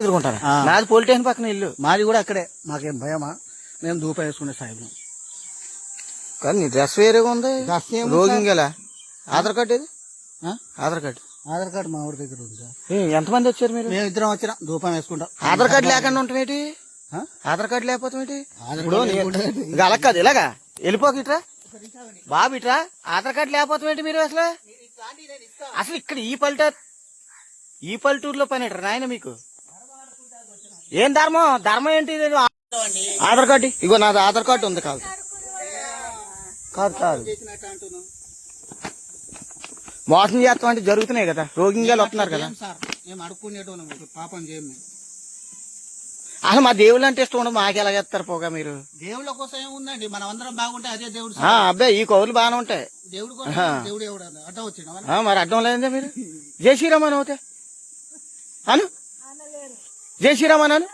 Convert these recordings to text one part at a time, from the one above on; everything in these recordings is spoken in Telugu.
ఎదుర్కొంటారా? నాది పోలీస్ స్టేషన్ పక్కన ఇల్లు. మాది కూడా అక్కడే. మాకేం భయమా? మేము దూప వేసుకునే సాయిబు. కానీ నీ డ్రెస్ వేరేగా ఉంది. రోగింగేలా ఆధార్ కార్డు ఏది? ఆధార్ కార్డు మా ఊరి దగ్గర ఉంది సార్. ఎంతమంది వచ్చారు మీరు? మేము ఇద్దరం వచ్చినా ధూపం వేసుకుంటాం. ఆధార్ కార్డు లేకుండా ఉంటామేటి? ఆధార్ కార్డు లేకపోతే అలా కాదు, ఇలాగా వెళ్ళిపోక ఇట్రా బాబు, ఇట్రా. ఆధార్ కార్డు లేకపోతే మీరు అసలు ఇక్కడ ఈ పల్లెటూరులో పని ఇట్రా నాయన మీకు ఏం ధర్మం ఏంటి? ఆధార్ కార్డు ఇగో, నాది ఆధార్ కార్డు ఉంది. కాదు మోసం చేస్తాం అంటే జరుగుతున్నాయి కదా, రోగింగాలు వస్తున్నారు కదా. పాపం చేయము. అసలు మా దేవుళ్ళు అంటే ఇష్టం ఉండదు, మాకు ఎలాగేస్తారు పోగా మీరు? దేవుళ్ళ కోసం ఏముందండి, మనం అందరం బాగుంటే అదే దేవుడు. అబ్బాయి ఈ కౌలు బాగానే ఉంటాయి. దేవుడు అడ్డం వచ్చిన మరి అడ్డం లేదంటే మీరు జై శ్రీరామ్ అని అవుతే అను, జై శ్రీరామ్ అన్నాను,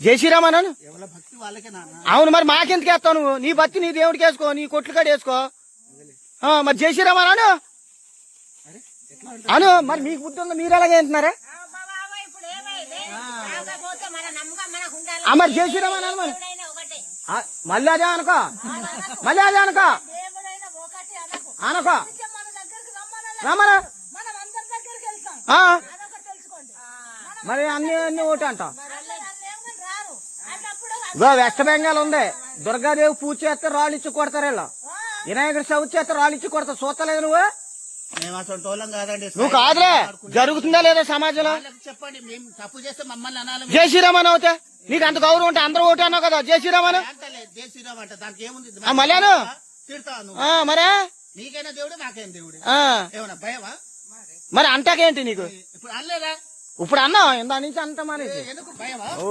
జై శ్రీరామ్ అన్నాను. భక్తి వాళ్ళకే నాన్న. అవును, మరి మాకెందుకు వేస్తావు నువ్వు? నీ భక్తి నీ దేవుడికి వేసుకో, నీ కొట్లు కాడ వేసుకో. మరి జై శ్రీరామ్ అన్నాను అను. మరి మీకు బుద్ధి ఉందా? మీరు ఎలాగే అంటున్నారా? మరి జై శ్రీరామ్ అన్నాను. మరి మళ్ళీ అదే అనుకో, మళ్ళీ అదే అనుకో అనుకో రమ్మరా. మరి అన్ని ఒకటి అంటావు. వెస్ట్ బెంగాల్ ఉంది, దుర్గాదేవి పూజ చేస్తే రాళ్ళు ఇచ్చి కొడతారు వీళ్ళు. వినాయకుడి చవితి చేస్తే రాళ్ళు ఇచ్చి కొడతారు. చూస్తలేదు నువ్వు? నువ్వు కాదులే, జరుగుతుందా లేదా సమాజంలో? చెప్పండి, మేము తప్పు చేస్తే మమ్మల్ని అనాలి. జై శ్రీరామ్ అని అవుతే నీకు అంత గౌరవం ఉంటే అందరూ ఒకటి అన్నావు కదా, జై శ్రీరామ్ అని. జై శ్రీరామ్ అంటే దానికి ఏముంది? మళ్ళాను మరే నీకైనా దేవుడు, నాకైనా దేవుడు. ఏమన్నా భయమా? మరి అంటాకేంటి నీకు? ఇప్పుడు అనలేదా? ఇప్పుడు అన్నావు ఇందా నుంచి అంత మానేసి. ఎందుకు భయమా?